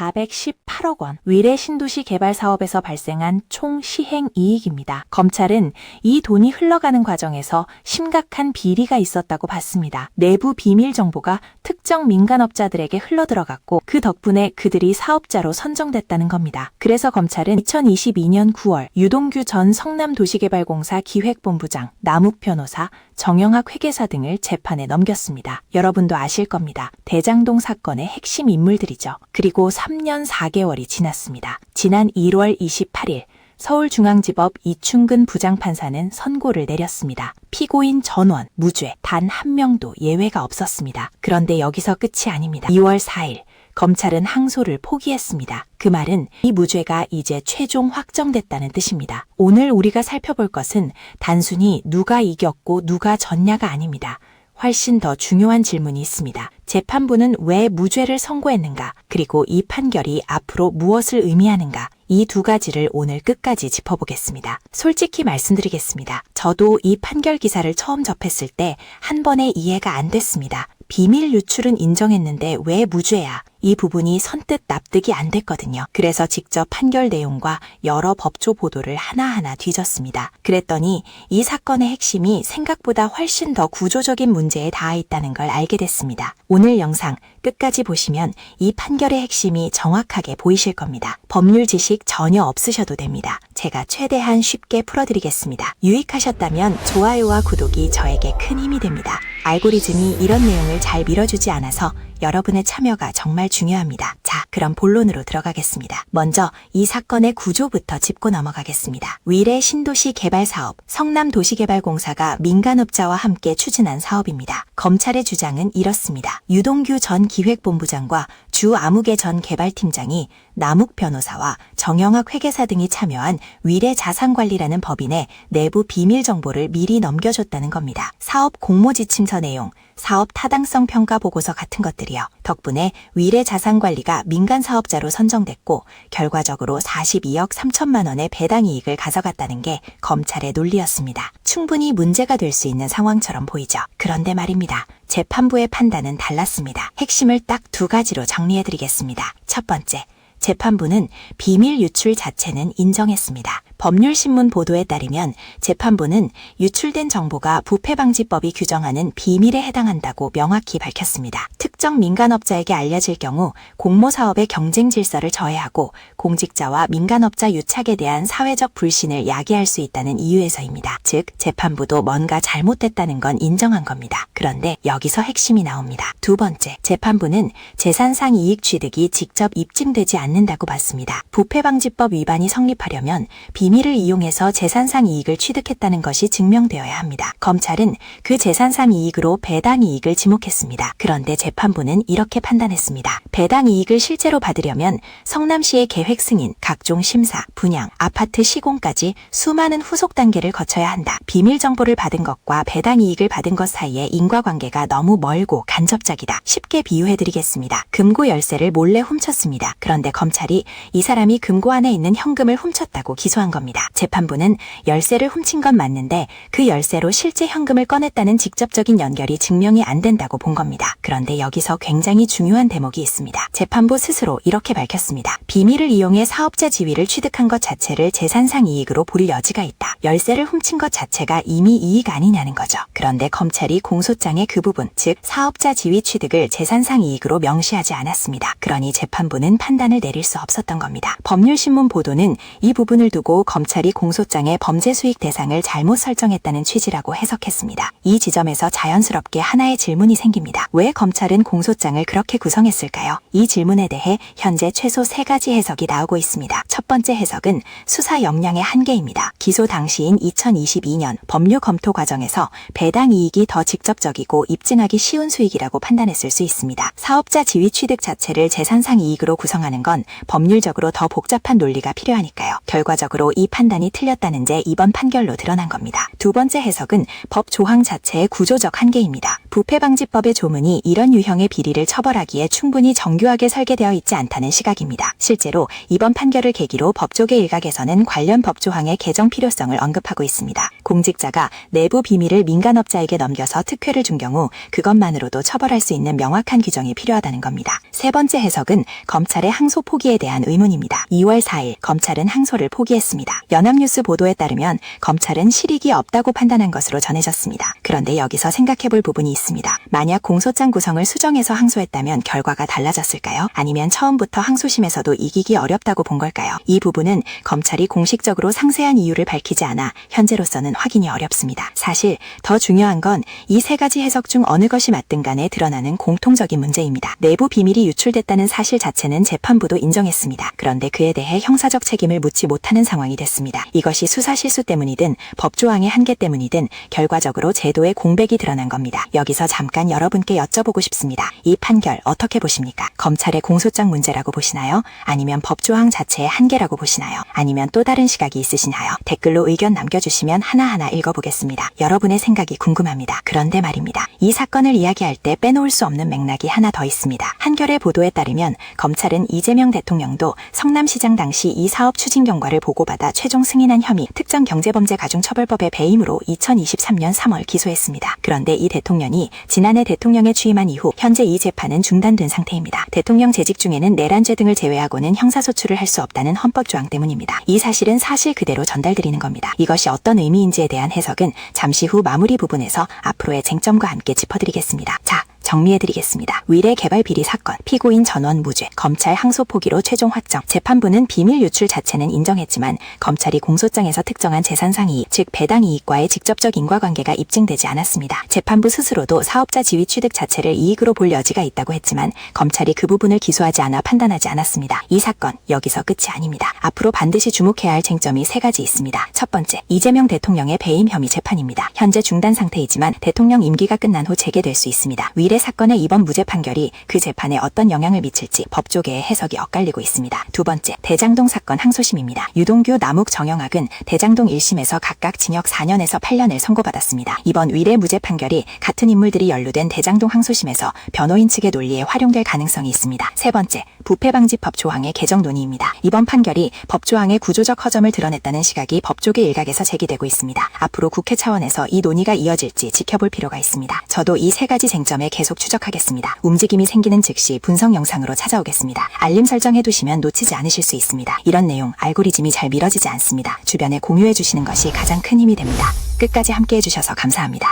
418억 원, 위례 신도시 개발 사업에서 발생한 총 시행이익입니다. 검찰은 이 돈이 흘러가는 과정에서 심각한 비리가 있었다고 봤습니다. 내부 비밀 정보가 특정 민간업자들에게 흘러들어갔고 그 덕분에 그들이 사업자로 선정됐다는 겁니다. 그래서 검찰은 2022년 9월 유동규 전 성남도시개발공사 기획본부장, 남욱 변호사, 정영학 회계사 등을 재판에 넘겼습니다. 여러분도 아실 겁니다. 대장동 사건의 핵심 인물들이죠. 그리고 3년 4개월이 지났습니다. 지난 1월 28일 서울중앙지법 이충근 부장판사는 선고를 내렸습니다. 피고인 전원, 무죄, 단 한 명도 예외가 없었습니다. 그런데 여기서 끝이 아닙니다. 2월 4일 검찰은 항소를 포기했습니다. 그 말은 이 무죄가 이제 최종 확정됐다는 뜻입니다. 오늘 우리가 살펴볼 것은 단순히 누가 이겼고 누가 졌냐가 아닙니다. 훨씬 더 중요한 질문이 있습니다. 재판부는 왜 무죄를 선고했는가? 그리고 이 판결이 앞으로 무엇을 의미하는가? 이 두 가지를 오늘 끝까지 짚어보겠습니다. 솔직히 말씀드리겠습니다. 저도 이 판결 기사를 처음 접했을 때 한 번에 이해가 안 됐습니다. 비밀 유출은 인정했는데 왜 무죄야? 이 부분이 선뜻 납득이 안 됐거든요. 그래서 직접 판결 내용과 여러 법조 보도를 하나하나 뒤졌습니다. 그랬더니 이 사건의 핵심이 생각보다 훨씬 더 구조적인 문제에 닿아 있다는 걸 알게 됐습니다. 오늘 영상 끝까지 보시면 이 판결의 핵심이 정확하게 보이실 겁니다. 법률 지식 전혀 없으셔도 됩니다. 제가 최대한 쉽게 풀어드리겠습니다. 유익하셨다면 좋아요와 구독이 저에게 큰 힘이 됩니다. 알고리즘이 이런 내용을 잘 밀어주지 않아서 여러분의 참여가 정말 중요합니다. 자, 그럼 본론으로 들어가겠습니다. 먼저 이 사건의 구조부터 짚고 넘어가겠습니다. 위례 신도시 개발 사업, 성남도시개발공사가 민간업자와 함께 추진한 사업입니다. 검찰의 주장은 이렇습니다. 유동규 전 기획본부장과 주아무개 전 개발팀장이 남욱 변호사와 정영학 회계사 등이 참여한 위례 자산관리라는 법인에 내부 비밀 정보를 미리 넘겨줬다는 겁니다. 사업 공모지침서 내용, 사업 타당성 평가 보고서 같은 것들이요. 덕분에 위례 자산관리가 민간 사업자로 선정됐고 결과적으로 42억 3천만 원의 배당 이익을 가져갔다는 게 검찰의 논리였습니다. 충분히 문제가 될 수 있는 상황처럼 보이죠. 그런데 말입니다. 재판부의 판단은 달랐습니다. 핵심을 딱 두 가지로 정리해드리겠습니다. 첫 번째, 재판부는 비밀 유출 자체는 인정했습니다. 법률신문 보도에 따르면 재판부는 유출된 정보가 부패방지법이 규정하는 비밀에 해당한다고 명확히 밝혔습니다. 특정 민간업자에게 알려질 경우 공모사업의 경쟁 질서를 저해하고 공직자와 민간업자 유착에 대한 사회적 불신을 야기할 수 있다는 이유에서입니다. 즉, 재판부도 뭔가 잘못됐다는 건 인정한 겁니다. 그런데 여기서 핵심이 나옵니다. 두 번째, 재판부는 재산상 이익 취득이 직접 입증되지 않는다고 봤습니다. 부패방지법 위반이 성립하려면 비밀을 이용해서 재산상 이익을 취득했다는 것이 증명되어야 합니다. 검찰은 그 재산상 이익으로 배당 이익을 지목했습니다. 그런데 재판부는 이렇게 판단했습니다. 배당 이익을 실제로 받으려면 성남시의 계획 승인, 각종 심사, 분양, 아파트 시공까지 수많은 후속 단계를 거쳐야 한다. 비밀 정보를 받은 것과 배당 이익을 받은 것 사이에 인과관계가 너무 멀고 간접적이다. 쉽게 비유해드리겠습니다. 금고 열쇠를 몰래 훔쳤습니다. 그런데 검찰이 이 사람이 금고 안에 있는 현금을 훔쳤다고 기소한 겁니다. 재판부는 열쇠를 훔친 건 맞는데 그 열쇠로 실제 현금을 꺼냈다는 직접적인 연결이 증명이 안 된다고 본 겁니다. 그런데 여기서 굉장히 중요한 대목이 있습니다. 재판부 스스로 이렇게 밝혔습니다. 비밀을 이용해 사업자 지위를 취득한 것 자체를 재산상 이익으로 볼 여지가 있다. 열쇠를 훔친 것 자체가 이미 이익 아니냐는 거죠. 그런데 검찰이 공소장의 그 부분, 즉 사업자 지위 취득을 재산상 이익으로 명시하지 않았습니다. 그러니 재판부는 판단을 내릴 수 없었던 겁니다. 법률신문 보도는 이 부분을 두고 검찰이 공소장의 범죄 수익 대상을 잘못 설정했다는 취지라고 해석했습니다. 이 지점에서 자연스럽게 하나의 질문이 생깁니다. 왜 검찰은 공소장을 그렇게 구성했을까요? 이 질문에 대해 현재 최소 3가지 해석이 나오고 있습니다. 첫 번째 해석은 수사 역량의 한계입니다. 기소 당시인 2022년 법률 검토 과정에서 배당 이익이 더 직접적이고 입증하기 쉬운 수익이라고 판단했을 수 있습니다. 사업자 지위 취득 자체를 재산상 이익으로 구성하는 건 법률적으로 더 복잡한 논리가 필요하니까요. 결과적으로 이 판단이 틀렸다는 게 이번 판결로 드러난 겁니다. 두 번째 해석은 법 조항 자체의 구조적 한계입니다. 부패방지법의 조문이 이런 유형의 비리를 처벌하기에 충분히 정교하게 설계되어 있지 않다는 시각입니다. 실제로 이번 판결을 계기로 법조계 일각에서는 관련 법 조항의 개정 필요성을 언급하고 있습니다. 공직자가 내부 비밀을 민간업자에게 넘겨서 특혜를 준 경우 그것만으로도 처벌할 수 있는 명확한 규정이 필요하다는 겁니다. 세 번째 해석은 검찰의 항소 포기에 대한 의문입니다. 2월 4일 검찰은 항소를 포기했습니다. 연합뉴스 보도에 따르면 검찰은 실익이 없다고 판단한 것으로 전해졌습니다. 그런데 여기서 생각해볼 부분이 있습니다. 만약 공소장 구성을 수정해서 항소했다면 결과가 달라졌을까요? 아니면 처음부터 항소심에서도 이기기 어렵다고 본 걸까요? 이 부분은 검찰이 공식적으로 상세한 이유를 밝히지 않아 현재로서는 확인이 어렵습니다. 사실 더 중요한 건 이 세 가지 해석 중 어느 것이 맞든 간에 드러나는 공통적인 문제입니다. 내부 비밀이 유출됐다는 사실 자체는 재판부도 인정했습니다. 그런데 그에 대해 형사적 책임을 묻지 못하는 상황이 됐습니다. 이것이 수사 실수 때문이든 법조항의 한계 때문이든 결과적으로 제도의 공백이 드러난 겁니다. 여기서 잠깐 여러분께 여쭤보고 싶습니다. 이 판결 어떻게 보십니까? 검찰의 공소장 문제라고 보시나요? 아니면 법조항 자체의 한계라고 보시나요? 아니면 또 다른 시각이 있으시나요? 댓글로 의견 남겨주시면 하나하나 읽어보겠습니다. 여러분의 생각이 궁금합니다. 그런데 말입니다. 이 사건을 이야기할 때 빼놓을 수 없는 맥락이 하나 더 있습니다. 한겨레 보도에 따르면 검찰은 이재명 대통령도 성남시장 당시 이 사업 추진 경과를 보고받아 최종 승인한 혐의 특정경제범죄가중처벌법의 배임으로 2023년 3월 기소했습니다. 그런데 이 대통령이 지난해 대통령에 취임한 이후 현재 이 재판은 중단된 상태입니다. 대통령 재직 중에는 내란죄 등을 제외하고는 형사소출을 할 수 없다는 헌법조항 때문입니다. 이 사실은 사실 그대로 전달드리는 겁니다. 이것이 어떤 의미인지에 대한 해석은 잠시 후 마무리 부분에서 앞으로의 쟁점과 함께 짚어드리겠습니다. 자, 정리해드리겠습니다. 위례 개발 비리 사건, 피고인 전원 무죄, 검찰 항소 포기로 최종 확정. 재판부는 비밀 유출 자체는 인정했지만 검찰이 공소장에서 특정한 재산상 이익, 즉 배당 이익과의 직접적 인과관계가 입증되지 않았습니다. 재판부 스스로도 사업자 지위 취득 자체를 이익으로 볼 여지가 있다고 했지만 검찰이 그 부분을 기소하지 않아 판단하지 않았습니다. 이 사건 여기서 끝이 아닙니다. 앞으로 반드시 주목해야 할 쟁점이 세 가지 있습니다. 첫 번째, 이재명 대통령의 배임 혐의 재판입니다. 현재 중단 상태이지만 대통령 임기가 끝난 후 재개될 수 있습니다. 위례 사건의 이번 무죄 판결이 그 재판에 어떤 영향을 미칠지 법조계의 해석이 엇갈리고 있습니다. 두 번째, 대장동 사건 항소심입니다. 유동규, 남욱, 정영학은 대장동 1심에서 각각 징역 4년에서 8년을 선고받았습니다. 이번 위례 무죄 판결이 같은 인물들이 연루된 대장동 항소심에서 변호인 측의 논리에 활용될 가능성이 있습니다. 세 번째, 부패방지법 조항의 개정 논의입니다. 이번 판결이 법조항의 구조적 허점을 드러냈다는 시각이 법조계 일각에서 제기되고 있습니다. 앞으로 국회 차원에서 이 논의가 이어질지 지켜볼 필요가 있습니다. 저도 이 세 가지 쟁점에 계속 추적하겠습니다. 움직임이 생기는 즉시 분석 영상으로 찾아오겠습니다. 알림 설정해두시면 놓치지 않으실 수 있습니다. 이런 내용 알고리즘이 잘 밀어지지 않습니다. 주변에 공유해주시는 것이 가장 큰 힘이 됩니다. 끝까지 함께해주셔서 감사합니다.